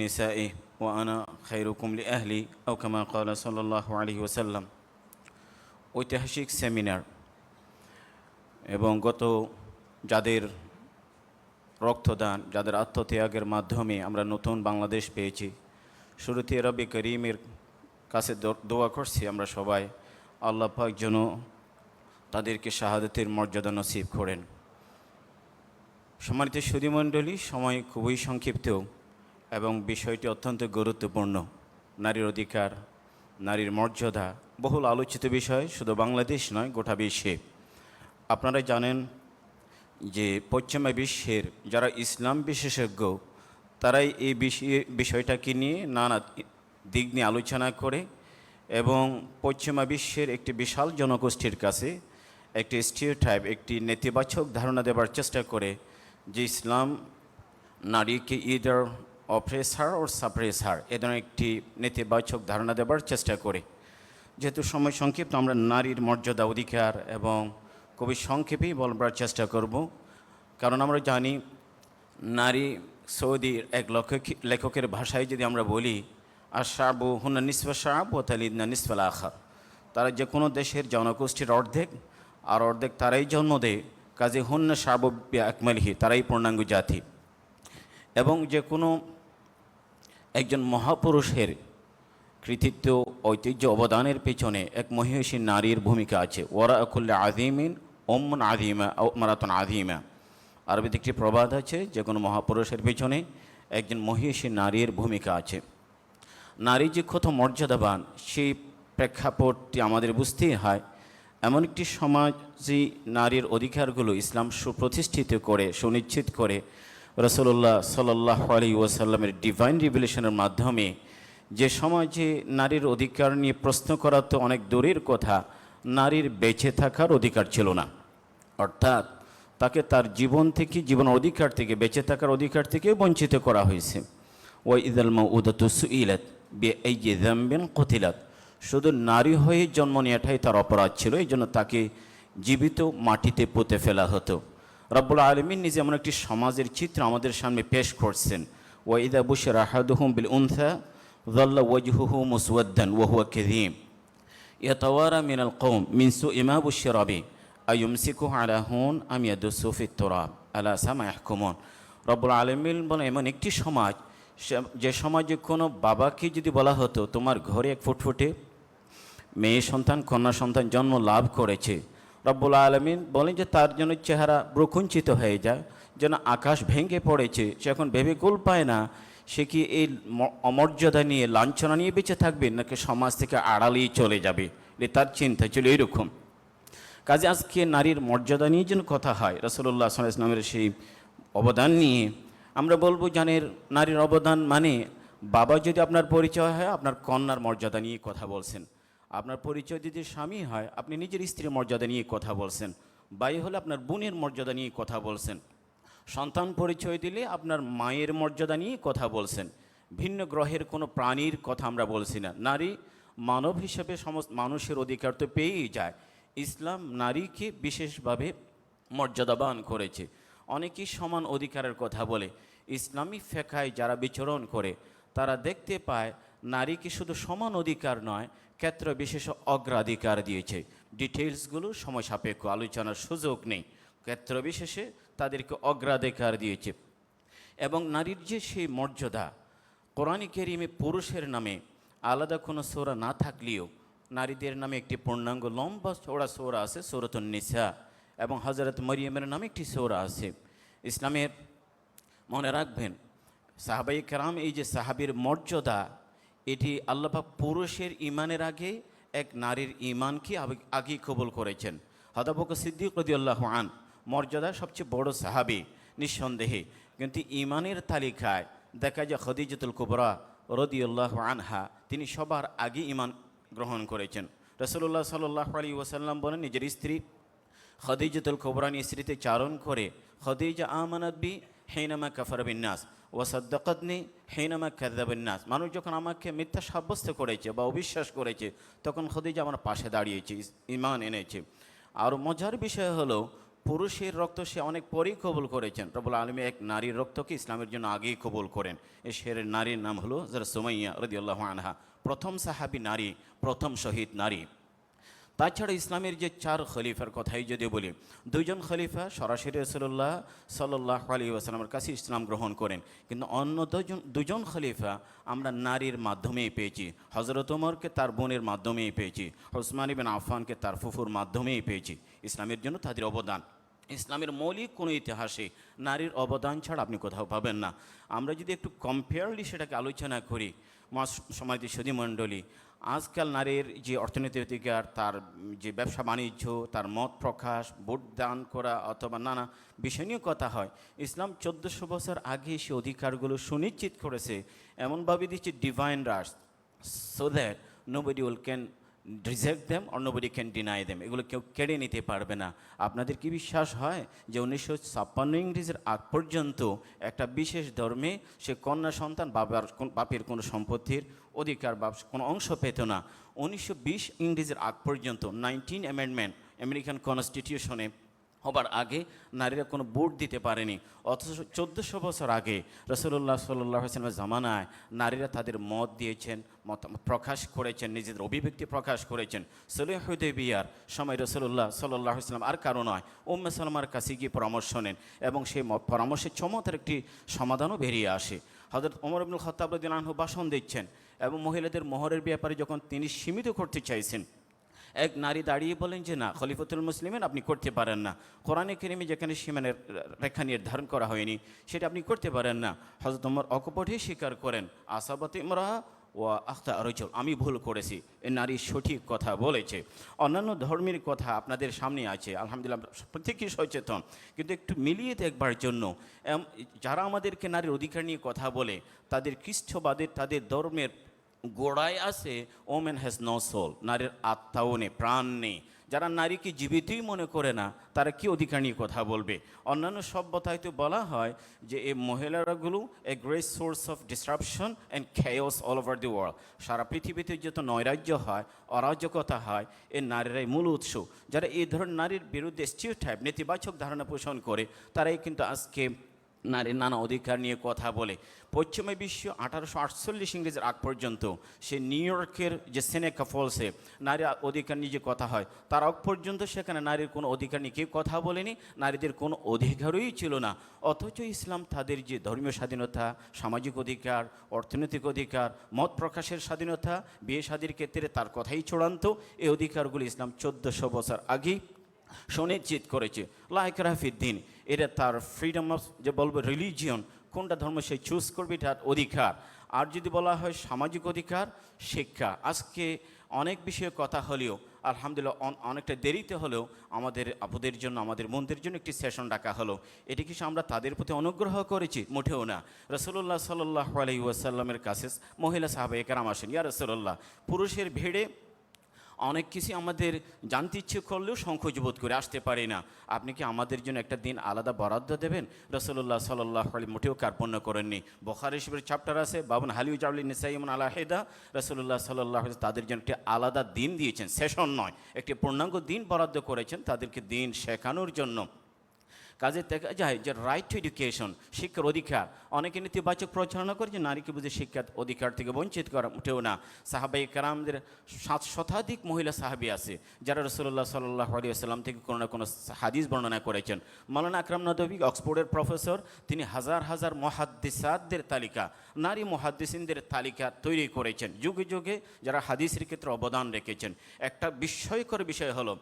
لنسائه وأنا خيركم لأهلي أو كما قال صلى الله عليه وسلم। ঐতিহাসিক সেমিনার এবং গত যাদের রক্তদান, যাদের আত্মত্যাগের মাধ্যমে আমরা নতুন বাংলাদেশ পেয়েছি, শুরুতে রব্বে করিমের কাছে দোয়া করছি আমরা সবাই, আল্লাহ পাক যেন তাদেরকে শাহাদাতের মর্যাদা নসিব করেন। সম্মানিত সুধীমণ্ডলী, সময় খুবই সংক্ষিপ্ত এবং বিষয়টি অত্যন্ত গুরুত্বপূর্ণ। নারীর অধিকার, নারীর মর্যাদা বহুল আলোচিত বিষয়, শুধু বাংলাদেশ নয়, গোটা বিশ্বে। আপনারা জানেন যে পশ্চিমা বিশ্বের যারা ইসলাম বিশেষজ্ঞ, তারাই এই বিষয়টাকে নিয়ে নানা দিক নিয়ে আলোচনা করে এবং পশ্চিমা বিশ্বের একটি বিশাল জনগোষ্ঠীর কাছে একটি স্টিরিওটাইপ, একটি নেতিবাচক ধারণা দেওয়ার চেষ্টা করে যে ইসলাম নারীকে ইদার অপ্রেসার ও সাপ্রেসার, এ ধরনের একটি নেতিবাচক ধারণা দেওয়ার চেষ্টা করে। যেহেতু সময় সংক্ষিপ্ত, আমরা নারীর মর্যাদা, অধিকার এবং খুবই সংক্ষেপেই বলবার চেষ্টা করব। কারণ আমরা জানি নারী, সৌদির এক লেখকের ভাষায় যদি আমরা বলি, আর শাবু হুন্না নিসফা শাব ও তালিদনা নিসফাল আখার, তারা যে কোনো দেশের জনগোষ্ঠীর অর্ধেক, আর অর্ধেক তারাই জন্ম দেয়, কাজে হুন্না শাবু আকমালিহি, তারাই পূর্ণাঙ্গ জাতি। এবং যে কোনো একজন মহাপুরুষের কৃতিত্ব, ঐতিহ্য, অবদানের পেছনে এক মহিষী নারীর ভূমিকা আছে। ওরা আকুল্লা আদিমিন ওমন আদিমা মারাতন আদিমা, আরবিতে একটি প্রবাদ আছে, যে কোনো মহাপুরুষের পেছনে একজন মহিষী নারীর ভূমিকা আছে। নারী যে কত মর্যাদাবান, সেই প্রেক্ষাপটটি আমাদের বুঝতেই হয়। এমন একটি সমাজই নারীর অধিকারগুলো ইসলাম সুপ্রতিষ্ঠিত করে, সুনিশ্চিত করে রাসূলুল্লাহ সাল্লাল্লাহু আলাইহি ওয়াসাল্লামের ডিভাইন রিভিলেশনের মাধ্যমে। যে সমাজে নারীর অধিকার নিয়ে প্রশ্ন করা তো অনেক দূরের কথা, নারীর বেঁচে থাকার অধিকার ছিল না, অর্থাৎ তাকে তার জীবন থেকে, জীবনের অধিকার থেকে, বেঁচে থাকার অধিকার থেকে বঞ্চিত করা হয়েছে। ওয়া ইযাল মাউউদাতু সুইলাত বিআইয়ি যামবিন কুতিলাত, শুধু নারী হয়ে জন্ম নেওয়াটাই তার অপরাধ ছিল, এই জন্য তাকে জীবিত মাটিতে পুঁতে ফেলা হতো। রব্বুল আলামিন নিজে এমন একটি সমাজের চিত্র আমাদের সামনে পেশ করছেন। ওয়া ইযা বুশিরা আহাদুহুম বিল উনসা যাল্লা ওয়াজহুহু মুসওয়াদ্দান ওয়া হুয়া কাযীম ইয়াতাওয়ারা মিনাল কওম মিন সুই মা বুশিরা বিহি আইয়ুমসিকুহু আলা হুন আম ইয়াদুসু ফিত তুরাব আলা সামা ইয়াহকুমুন। রব্বুল আলামিন বলেন, এমন একটি সমাজ, যে সমাজে কোনো বাবাকে যদি বলা হতো তোমার ঘরে এক ফুটফুটে মেয়ে সন্তান, কন্যা সন্তান জন্ম লাভ করেছে, রব্বুল আলামিন বলেন যে তার জন্য চেহারা প্রকুঞ্চিত হয়ে যায়, যেন আকাশ ভেঙে পড়েছে। সে এখন ভেবে কুল পায় না সে কি এই অমর্যাদা নিয়ে, লাঞ্ছনা নিয়ে বেঁচে থাকবে, নাকি সমাজ থেকে আড়ালেই চলে যাবে। তার চিন্তা ছিল এইরকম। কাজে আজকে নারীর মর্যাদা নিয়ে যেন কথা হয়, রাসূলুল্লাহ সাল্লাল্লাহু আলাইহি ওয়াসাল্লামের সেই অবদান নিয়ে আমরা বলবো, জানেন নারীর অবদান মানে, বাবা যদি আপনার পরিচয় হয়, আপনার কন্যার মর্যাদা নিয়ে কথা বলছেন। আপনার পরিচয় যদি স্বামী হয়, আপনি নিজের স্ত্রীর মর্যাদা নিয়ে কথা বলছেন। ভাই হলে আপনার বোনের মর্যাদা নিয়ে কথা বলছেন। সন্তান পরিচয় দিলে আপনার মায়ের মর্যাদা নিয়ে কথা বলছেন। ভিন্ন গ্রহের কোনো প্রাণীর কথা আমরা বলছি না। নারী মানব হিসেবে সমস্ত মানুষের অধিকার তো পেয়েই যায়। ইসলাম নারীকে বিশেষভাবে মর্যাদাবান করেছে। অনেকেই সমান অধিকারের কথা বলে, ইসলামী ফেকায় যারা বিচরণ করে তারা দেখতে পায় নারীকে শুধু সমান অধিকার নয়, ক্ষেত্র বিশেষ অগ্রাধিকার দিয়েছে। ডিটেলসগুলো সময় সাপেক্ষ, আলোচনার সুযোগ নেই। ক্ষেত্র বিশেষে তাদেরকে অগ্রাধিকার দিয়েছে। এবং নারীর যে সেই মর্যাদা, কোরআন কারীমে পুরুষের নামে আলাদা কোনো সূরা না থাকলেও নারীদের নামে একটি পূর্ণাঙ্গ লম্বা চওড়া সূরা আছে, সূরাতুন নিসা, এবং হযরত মরিয়মের নামে একটি সূরা আছে। ইসলামের মনে রাখবেন, সাহাবায়ে কেরাম, এই যে সাহাবীর মর্যাদা, এটি আল্লাহ পাক পুরুষের ঈমানের আগে এক নারীর ঈমানকে আগেই কবুল করেছেন। হযরত আবু বকর সিদ্দিক রাদিয়াল্লাহু আনহু মর্যাদা সবচেয়ে বড় সাহাবী নিঃসন্দেহে, কিন্তু ঈমানের তালিকায় দেখা যায় খদিজাতুল কুবরা রাদিয়াল্লাহু আনহা, তিনি সবার আগে ঈমান গ্রহণ করেছেন। রাসূলুল্লাহ সাল্লাল্লাহু আলাইহি ওয়াসাল্লাম বলেন, নিজের স্ত্রী খদিজাতুল কুবরা নিয়ে স্মৃতি চারণ করে, খদিজা আমানাত বি হিনামা কাফারা বিন নাস ওয়া সাদ্দাকাতনি হিনামা কাযাবান নাস। মানুষ যখন আমাকে মিথ্যা সাব্যস্ত করেছে বা অবিশ্বাস করেছে, তখন খদিজা আমার পাশে দাঁড়িয়েছে, ঈমান এনেছে। আর মজার বিষয় হলো, পুরুষের রক্ত সে অনেক পরেই কবুল করেছেন। রব্বুল আলামিন এক নারীর রক্তকে ইসলামের জন্য আগেই কবুল করেন। এই শেরের নারীর নাম হলো যারা সুমাইয়া রাদিয়াল্লাহু আনহা, প্রথম সাহাবী নারী, প্রথম শহীদ নারী। তাছাড়া ইসলামের যে 4 খলিফার কথাই যদি বলি, 2জন খলিফা সরাসরি রাসূলুল্লাহ সাল্লাল্লাহু আলাইহি ওয়াসাল্লামের কাছে ইসলাম গ্রহণ করেন, কিন্তু অন্য দুজন খলিফা আমরা নারীর মাধ্যমেই পেয়েছি। হযরত ওমরকে তার বোনের মাধ্যমেই পেয়েছি, ওসমান ইবনে আফফানকে তার ফুফুর মাধ্যমেই পেয়েছি। ইসলামের জন্য তাদের অবদান ইসলামের মৌলিক কোনো ইতিহাসে নারীর অবদান ছাড়া আপনি কোথাও পাবেন না। আমরা যদি একটু কম্পেয়ারলি সেটাকে আলোচনা করি, সমাজ সুধীমণ্ডলী, আজকাল নারীর যে অর্থনৈতিক অধিকার, তার যে ব্যবসা বাণিজ্য, তার মত প্রকাশ, ভোট দান করা অথবা নানা বিষয় নিয়ে কথা হয়, ইসলাম 1400 বছর আগে সে অধিকারগুলো সুনিশ্চিত করেছে, এমনভাবে দিচ্ছে divine rights, so that nobody will can reject them or nobody can deny them. এগুলো কেউ কেড়ে নিতে পারবে না। আপনাদের কি বিশ্বাস হয় যে 1956 ইংরেজের আগ পর্যন্ত একটা বিশেষ ধর্মে সে কন্যা সন্তান বাপের কোনো সম্পত্তির অধিকার বা কোনো অংশ পেত না? 1920 ইংরেজের আগ পর্যন্ত 19 অ্যামেন্ডমেন্ট আমেরিকান কনস্টিটিউশনে হবার আগে নারীরা কোনো ভোট দিতে পারেনি, অথচ 1400 বছর আগে রাসূলুল্লাহ সাল্লাল্লাহু আলাইহি ওয়াসাল্লামের জামানায় নারীরা তাদের মত দিয়েছেন, মতামত প্রকাশ করেছেন, নিজেদের অভিব্যক্তি প্রকাশ করেছেন। সুলহ হুদাইবিয়ার সময় রাসূলুল্লাহ সাল্লাল্লাহু আলাইহি ওয়াসাল্লাম আর কারো নয়, উম্মে সালামার কাছে গিয়ে পরামর্শ নেন এবং সেই পরামর্শের চমৎকার একটি সমাধানও বেরিয়ে আসে। হযরত ওমর ইবনুল খাত্তাব রাদিয়াল্লাহু আনহু ভাষণ দিচ্ছেন এবং মহিলাদের মোহরের ব্যাপারে যখন তিনি সীমিত করতে চাইছেন, এক নারী দাঁড়িয়ে বলেন যে না, খলিফাতুল মুসলিমিন আপনি করতে পারেন না। কোরআনে কারিমে যেখানে সীমানের রেখা নির্ধারণ করা হয়নি সেটা আপনি করতে পারেন না। হযরত ওমর অকপটে স্বীকার করেন, আসাবাত ইমরাহা ওয়া আখতা রাজুল, আমি ভুল করেছি, এই নারী সঠিক কথা বলেছে। অন্যান্য ধর্মের কথা আপনাদের সামনে আছে, আলহামদুলিল্লাহ প্রত্যেকেই সচেতন, কিন্তু একটু মিলিয়ে দেখবার জন্য যারা আমাদেরকে নারীর অধিকার নিয়ে কথা বলে, তাদের খ্রিস্টবাদের তাদের ধর্মের গোড়ায় আছে ওমেন হ্যাজ নো সোল, নারীর আত্মাও নেই, প্রাণ নেই। যারা নারীকে জীবিতই মনে করে না, তারা কি অধিকার নিয়ে কথা বলবে? অন্যান্য সভ্যতায় তো বলা হয় যে এই মহিলারাগুলো a great source of disruption and chaos all over the world. সারা পৃথিবীতে যত নৈরাজ্য হয়, অরাজকতা হয়, এই নারীরাই মূল উৎস। যারা এই ধরনের নারীর বিরুদ্ধে স্টিরিওটাইপ, নেতিবাচক ধারণা পোষণ করে, তারাই কিন্তু আজকে নারীর নানা অধিকার নিয়ে কথা বলে। পশ্চিমা বিশ্ব 1848 ইংরেজের আগ পর্যন্ত সে নিউ ইয়র্কের যে সেনেকা ফলসে নারী অধিকার নিয়ে যে কথা হয়, তার আগ পর্যন্ত সেখানে নারীর কোনো অধিকার নিয়ে কেউ কথা বলেনি, নারীদের কোনো অধিকারই ছিল না। অথচ ইসলাম তাদের যে ধর্মীয় স্বাধীনতা, সামাজিক অধিকার, অর্থনৈতিক অধিকার, মত প্রকাশের স্বাধীনতা, বিয়ে শাদীর ক্ষেত্রে তার কথাই চূড়ান্ত, এই অধিকারগুলি ইসলাম 1400 বছর আগেই সুনিশ্চিত করেছে। লা ইকরাহা ফিদ্দিন, এটা তার ফ্রিডম অফ, যে বলবো রিলিজিয়ন, কোনটা ধর্ম সে চুজ করবে, এটার অধিকার। আর যদি বলা হয় সামাজিক অধিকার, শিক্ষা, আজকে অনেক বিষয়ে কথা হলেও আলহামদুলিল্লাহ অনেকটা দেরিতে হলেও আমাদের আপুদের জন্য, আমাদের বোনদের জন্য একটি সেশন ডাকা হলো। এটি কি আমরা তাদের প্রতি অনুগ্রহ করেছি? মোটেও না। রাসূলুল্লাহ সাল্লাল্লাহু আলাইহি ওয়াসাল্লামের কাছে মহিলা সাহাবায়ে কেরাম আসেন, ইয়া রাসূলুল্লাহ, পুরুষের ভিড়ে অনেক কিছু আমাদের জানতে ইচ্ছে করলেও সংকোচ বোধ করে আসতে পারি না, আপনি কি আমাদের জন্য একটা দিন আলাদা বরাদ্দ দেবেন? রাসূলুল্লাহ সাল্লাল্লাহু আলাইহি মোটেও কার্পণ্য করেননি। বুখারী শরীফের চ্যাপ্টার আছে বাবুন হালিউ জাউলি নিসাইমুন আলা হেদা, রাসূলুল্লাহ সাল্লাল্লাহু আলাইহি তাদের জন্য একটি আলাদা দিন দিয়েছেন, সেশন নয়, একটি পূর্ণাঙ্গ দিন বরাদ্দ করেছেন তাদেরকে দিন শেখানোর জন্য। কাজে দেখা যায় যে রাইট টু এডুকেশন, শিক্ষার অধিকার, অনেকে নেতিবাচক প্রচারণা করে যে নারীকে বুঝে শিক্ষার অধিকার থেকে বঞ্চিত করা, উঠেও না। সাহাবায়ে কেরামদের 7 শতাধিক মহিলা সাহাবী আছে যারা রাসূলুল্লাহ সাল্লাল্লাহু আলাইহি ওয়াসাল্লাম থেকে কোনো না কোনো হাদিস বর্ণনা করেছেন। মাওলানা আকরাম নদভী অক্সফোর্ডের প্রফেসর, তিনি হাজার হাজার মুহাদ্দিসাতদের তালিকা, নারী মুহাদ্দিসিনদের তালিকা তৈরি করেছেন, যুগে যুগে যারা হাদিসের ক্ষেত্রে অবদান রেখেছেন। একটা বিস্ময়কর বিষয় হলো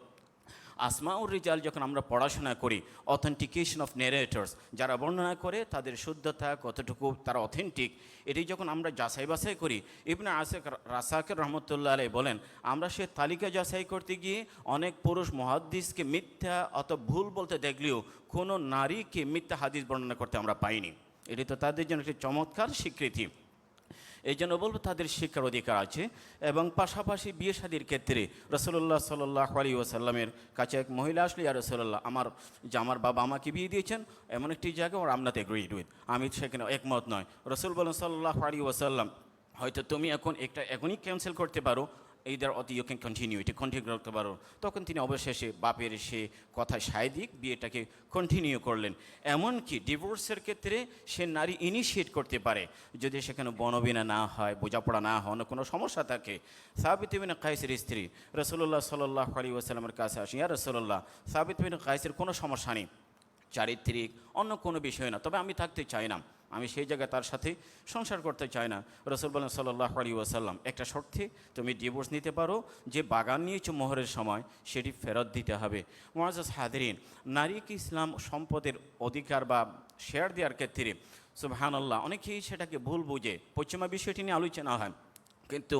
আসমাউর রিজাল যখন আমরা পড়াশোনা করি, অথেন্টিকেশন অফ ন্যারেটর্স, যারা বর্ণনা করে তাদের শুদ্ধতা কতটুকু, তারা অথেন্টিক, এটি যখন আমরা যাচাই বাছাই করি, ইবনে রাসাকের রহমতুল্লাহ আলাইহি বলেন, আমরা সে তালিকা যাচাই করতে গিয়ে অনেক পুরুষ মুহাদ্দিসকে মিথ্যা অত ভুল বলতে দেখলেও কোনো নারীকে মিথ্যা হাদিস বর্ণনা করতে আমরা পাইনি। এটি তো তাদের জন্য একটি চমৎকার স্বীকৃতি। এই জন্য বলবো তাদের শিক্ষার অধিকার আছে। এবং পাশাপাশি বিয়ে শাদীর ক্ষেত্রে রাসূলুল্লাহ সাল্লাল্লাহু আলাইহি ওয়াসাল্লামের কাছে এক মহিলা আসলে, ইয়া রাসূলুল্লাহ, আমার বাবা আমাকে বিয়ে দিয়েছেন এমন একটি জায়গায়, ওর আমনাতে এগ্রিড উইথ, আমি সেখানে একমত নয়। রাসূল বলেন সাল্লাল্লাহু আলাইহি ওয়াসাল্লাম, হয়তো তুমি এখনই ক্যান্সেল করতে পারো, এইদার অত ইউ ক্যান কন্টিনিউ, এটা কন্টিনিউ করতে পারো। তখন তিনি অবশেষে বাপের সে কথা সায়দিক বিয়েটাকে কন্টিনিউ করলেন। এমনকি ডিভোর্সের ক্ষেত্রে সে নারী ইনিশিয়েট করতে পারে যদি সেখানে বনবিনা না হয়, বোঝাপড়া না হয়, কোনো সমস্যা থাকে। সাবিত বিন কায়েসের স্ত্রী রাসূলুল্লাহ সাল্লাল্লাহু আলাইহি ওয়াসাল্লামের কাছে আসেন, ইয়া রাসূলুল্লাহ, সাবিত বিন কায়েসের কোনো সমস্যা নেই, চারিত্রিক অন্য কোনো বিষয় না, তবে আমি থাকতে চাই না, আমি সেই জায়গায় তার সাথে সংসার করতে চাই না। রাসূল বলেন সাল্লাল্লাহু আলাইহি ওয়াসাল্লাম, একটা শর্তে তুমি ডিভোর্স নিতে পারো, যে বাগান নিয়েছো মোহরের সময় সেটি ফেরত দিতে হবে। মুআজ্জাজ হাদিরিন, নারীকে ইসলাম সম্পদের অধিকার বা শেয়ার দেওয়ার ক্ষেত্রে সুবহানাল্লাহ অনেকেই সেটাকে ভুল বুঝে, পশ্চিমা বিষয়টি নিয়ে আলোচনা হয়, কিন্তু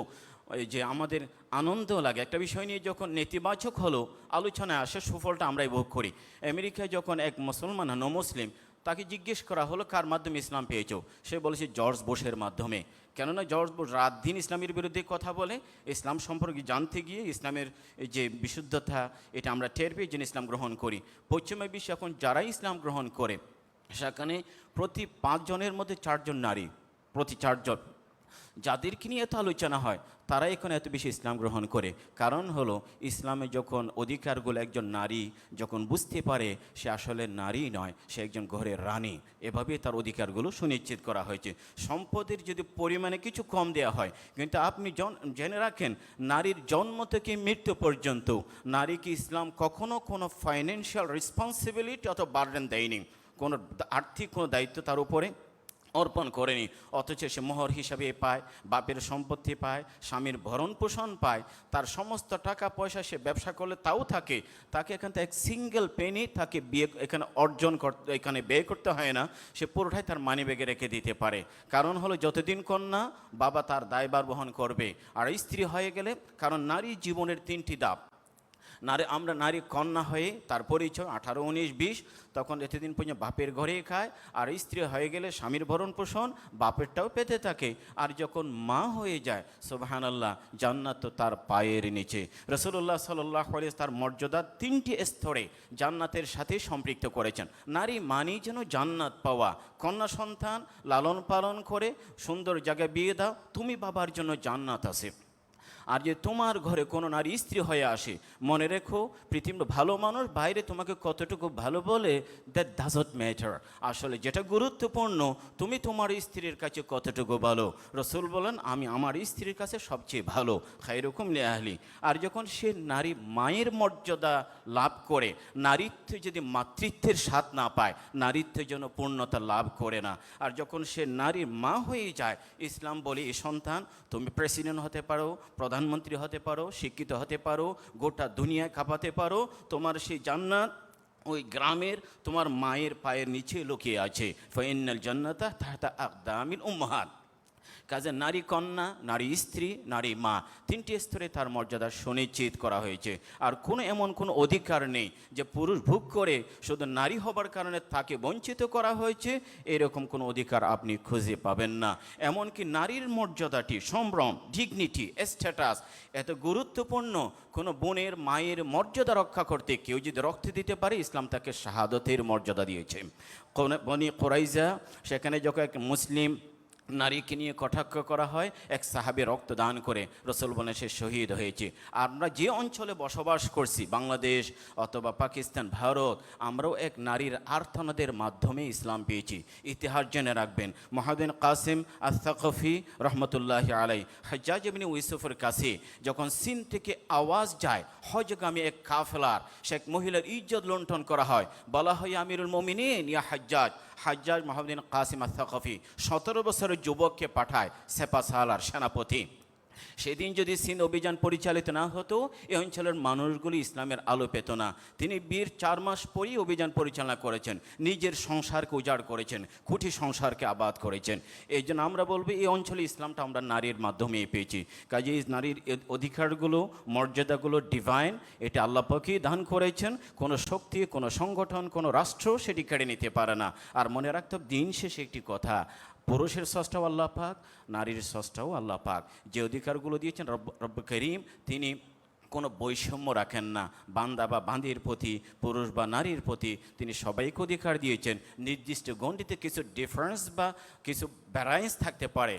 ওই যে আমাদের আনন্দ লাগে একটা বিষয় নিয়ে যখন নেতিবাচক হলো আলোচনায় আসে, সুফলটা আমরাই ভোগ করি। আমেরিকায় যখন এক মুসলমান মুসলিম, তাকে জিজ্ঞেস করা হলো কার মাধ্যমে ইসলাম পেয়েছো, সে বলেছে জর্জ বুশের মাধ্যমে। কেননা জর্জ বুশ রাত দিন ইসলামের বিরুদ্ধে কথা বলে, ইসলাম সম্পর্কে জানতে গিয়ে ইসলামের যে বিশুদ্ধতা এটা আমরা টের পেয়ে যেন ইসলাম গ্রহণ করি। পশ্চিমা বিশ্বে এখন যারাই ইসলাম গ্রহণ করে সেখানে প্রতি 5 জনের মধ্যে 4 জন নারী, প্রতি 4 জন। যাদেরকে নিয়ে এত আলোচনা হয় তারা এখন এত বেশি ইসলাম গ্রহণ করে, কারণ হলো ইসলামে যখন অধিকারগুলো একজন নারী যখন বুঝতে পারে সে আসলে নারী নয়, সে একজন ঘরের রানী, এভাবে তার অধিকারগুলো সুনিশ্চিত করা হয়েছে। সম্পদের যদি পরিমাণে কিছু কম দেওয়া হয়, কিন্তু আপনি জেনে রাখেন নারীর জন্ম থেকে মৃত্যু পর্যন্ত নারীকে ইসলাম কখনো কোনো ফাইন্যান্সিয়াল রেসপন্সিবিলিটি অথবা বার্ডেন দেয়নি, কোনো আর্থিক কোনো দায়িত্ব তার উপরে অর্পণ করেনি, অথচ সে মোহর হিসাবে পায়, বাপের সম্পত্তি পায়, স্বামীর ভরণ পোষণ পায়, তার সমস্ত টাকা পয়সা সে ব্যবসা করলে তাও থাকে, তাকে এখান থেকে এক সিঙ্গেল পেনি তাকে বিয়ে এখানে অর্জন করতে, এখানে ব্যয় করতে হয় না, সে পুরোটাই তার মানিব্যাগে রেখে দিতে পারে। কারণ হলো যতদিন কন্যা বাবা তার দায়ভার বহন করবে, আর স্ত্রী হয়ে গেলে, কারণ নারী জীবনের 3টি ধাপ, আমরা নারী কন্যা হয়ে তার পরিচয় 18, 19, 20, তখন এতদিন পর্যন্ত বাপের ঘরেই খায়, আর স্ত্রী হয়ে গেলে স্বামীর ভরণ পোষণ বাপেরটাও পেতে থাকে, আর যখন মা হয়ে যায় সুবহানাল্লাহ জান্নাত তো তার পায়ের নিচে। রাসূলুল্লাহ সাল্লাল্লাহু আলাইহি তার মর্যাদা 3টি স্তরে জান্নাতের সাথে সম্পৃক্ত করেছেন। নারী মানেই যেন জান্নাত পাওয়া, কন্যা সন্তান লালন পালন করে সুন্দর জায়গায় বিয়ে দাও, তুমি বাবার জন্য জান্নাত আছে। আর যে তোমার ঘরে কোনো নারী স্ত্রী হয়ে আসে, মনে রেখো পৃথিবীর ভালো মানুষ বাইরে তোমাকে কতটুকু ভালো বলে দ্যাট ডাজন্ট ম্যাটার, আসলে যেটা গুরুত্বপূর্ণ তুমি তোমার স্ত্রীর কাছে কতটুকু ভালো। রাসূল বলেন আমি আমার স্ত্রীর কাছে সবচেয়ে ভালো, খায়রুকুম লিআহলি। আর যখন সে নারী মায়ের মর্যাদা লাভ করে, নারীত্ব যদি মাতৃত্বের স্বাদ না পায়, নারীত্বের জন্য পূর্ণতা লাভ করে না। আর যখন সে নারীর মা হয়ে যায়, ইসলাম বলে এই সন্তান তুমি প্রেসিডেন্ট হতে পারো, প্রধানমন্ত্রী হতে পারো, শিক্ষিত হতে পারো, গোটা দুনিয়ায় কাঁপাতে পারো, তোমার সেই জান্নাত ওই গ্রামের তোমার মায়ের পায়ের নিচে লুকিয়ে আছে। ফাইনাল জান্নাতা তাহতা আকদামিল উম্মাহাত। কাজে নারী কন্যা, নারী স্ত্রী, নারী মা 3টি স্তরে তার মর্যাদা সুনিশ্চিত করা হয়েছে। আর কোনো এমন কোনো অধিকার নেই যে পুরুষ ভোগ করে শুধু নারী হবার কারণে তাকে বঞ্চিত করা হয়েছে, এরকম কোনো অধিকার আপনি খুঁজে পাবেন না। এমনকি নারীর মর্যাদাটি, সম্ভ্রম, ডিগনিটি, স্ট্যাটাস এত গুরুত্বপূর্ণ, কোনো বোনের মায়ের মর্যাদা রক্ষা করতে কেউ যদি রক্ত দিতে পারে, ইসলাম তাকে শাহাদতের মর্যাদা দিয়েছে। বনি কুরাইজা সেখানে যখন এক মুসলিম নারীকে নিয়ে কটাক্ষ করা হয়, এক সাহাবী রক্তদান করে রাসূল বলেন সে শহীদ হয়েছে। আমরা যে অঞ্চলে বসবাস করছি, বাংলাদেশ অথবা পাকিস্তান, ভারত, আমরাও এক নারীর আর্তনাদের মাধ্যমে ইসলাম পেয়েছি। ইতিহাস জেনে রাখবেন, মুহাম্মদ কাসিম আস-সাকফি রহমতুল্লাহি আলাইহি হাজ্জাজ ইবনে ইউসুফের কাছে যখন সিন থেকে আওয়াজ যায় হজগামী এক কাফেলার, সে এক মহিলার ইজ্জত লুণ্ঠন করা হয়, বলা হয় আমিরুল মুমিনিন ইয়া হাজ্জাজ। হাজ্জাজ মুহাম্মদ কাসিম আস-সাকফি 17 বছরের যুবককে পাঠায় সেপা সালার সেনাপতি। সেদিন যদি সিন্ধ অভিযান পরিচালিত না হতো, এই অঞ্চলের মানুষগুলি ইসলামের আলো পেত না। তিনি বীর 4 মাস পরই অভিযান পরিচালনা করেছেন, নিজের সংসারকে উজাড় করেছেন, কুঠি সংসারকে আবাদ করেছেন। এই জন্য আমরা বলবো এই অঞ্চলে ইসলামটা আমরা নারীর মাধ্যমেই পেয়েছি। কাজে নারীর অধিকারগুলো, মর্যাদাগুলো ডিভাইন, এটা আল্লাহ পাকই দান করেছেন। কোনো শক্তি, কোনো সংগঠন, কোনো রাষ্ট্র সেটি কেড়ে নিতে পারে না। আর মনে রাখতে হবে দিন শেষে একটি কথা, পুরুষের স্রষ্টাও আল্লাহ পাক, নারীর স্রষ্টাও আল্লাহ পাক। যে অধিকারগুলো দিয়েছেন রব্ব করিম, তিনি কোনো বৈষম্য রাখেন না বান্দা বা বান্দির প্রতি, পুরুষ বা নারীর প্রতি, তিনি সবাইকে অধিকার দিয়েছেন। নির্দিষ্ট গণ্ডিতে কিছু ডিফারেন্স বা কিছু ভ্যারায়েন্স থাকতে পারে,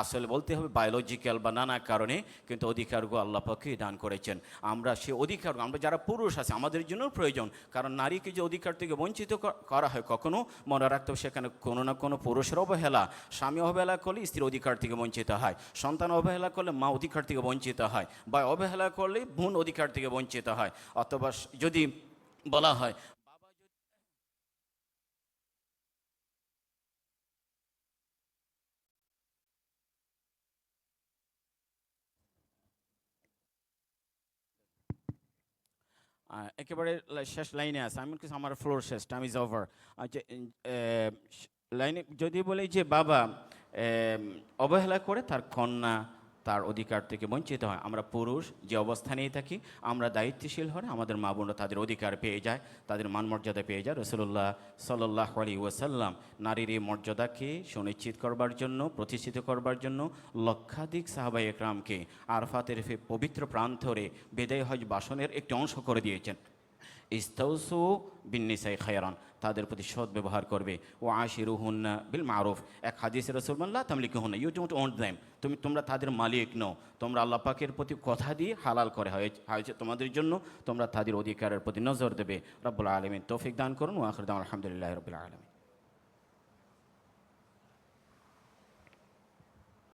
আসলে বলতে হবে বায়োলজিক্যাল বা নানা কারণে, কিন্তু অধিকারগুলো আল্লাহ পাকই দান করেছেন। আমরা সে অধিকার, আমরা যারা পুরুষ আছে আমাদের জন্য প্রয়োজন, কারণ নারীকে যে অধিকার থেকে বঞ্চিত করা হয়, কখনো মনে রাখতে হবে সেখানে কোনো না কোনো পুরুষের অবহেলা, স্বামী অবহেলা করলে স্ত্রী অধিকার থেকে বঞ্চিত হয়, সন্তান অবহেলা করলে মা অধিকার থেকে বঞ্চিত হয়, বা অবহেলা করলে বোন অধিকার থেকে বঞ্চিত হয়। অথবা যদি বলা হয় একেবারে শেষ লাইনে আছে, আমি কিছু আমার ফ্লোর শেষ, টাইম ইজ ওভার। আচ্ছা, লাইনে যদি বলি যে বাবা অবহেলা করে তার কন্যা তার অধিকার থেকে বঞ্চিত হয়, আমরা পুরুষ যে অবস্থানেই থাকি, আমরা দায়িত্বশীল হলে আমাদের মা বোনরা তাদের অধিকার পেয়ে যায়, তাদের মান মর্যাদা পেয়ে যায়। রাসূলুল্লাহ সাল্লাল্লাহু আলাইহি ওয়াসাল্লাম নারীর এই মর্যাদাকে সুনিশ্চিত করবার জন্য, প্রতিষ্ঠিত করবার জন্য লক্ষাধিক সাহাবায়ে একরামকে আরাফাতের পবিত্র প্রান্তরে বিদায় হজ ভাষণের একটি অংশ করে দিয়েছেন। ইস্তাউসু বিন্নিসাই খায়রান, তাদের প্রতি সৎ ব্যবহার করবে। ও আশিরুহুন্না বিল মারুফ, এক হাদিসে রাসূলুল্লাহ তামলিকুহুন্না, ইউ ডোন্ট ওন্ট দেম, তোমরা তাদের মালিক নও, তোমরা আল্লাহ পাকের প্রতি কথা দিয়ে হালাল করে হয়েছে তোমাদের জন্য, তোমরা তাদের অধিকারের প্রতি নজর দেবে। রব্বুল আলামিন তৌফিক দান করুন। ওয়া আখিরু দাওয়ানা আলহামদুলিল্লাহি রাব্বিল আলামিন।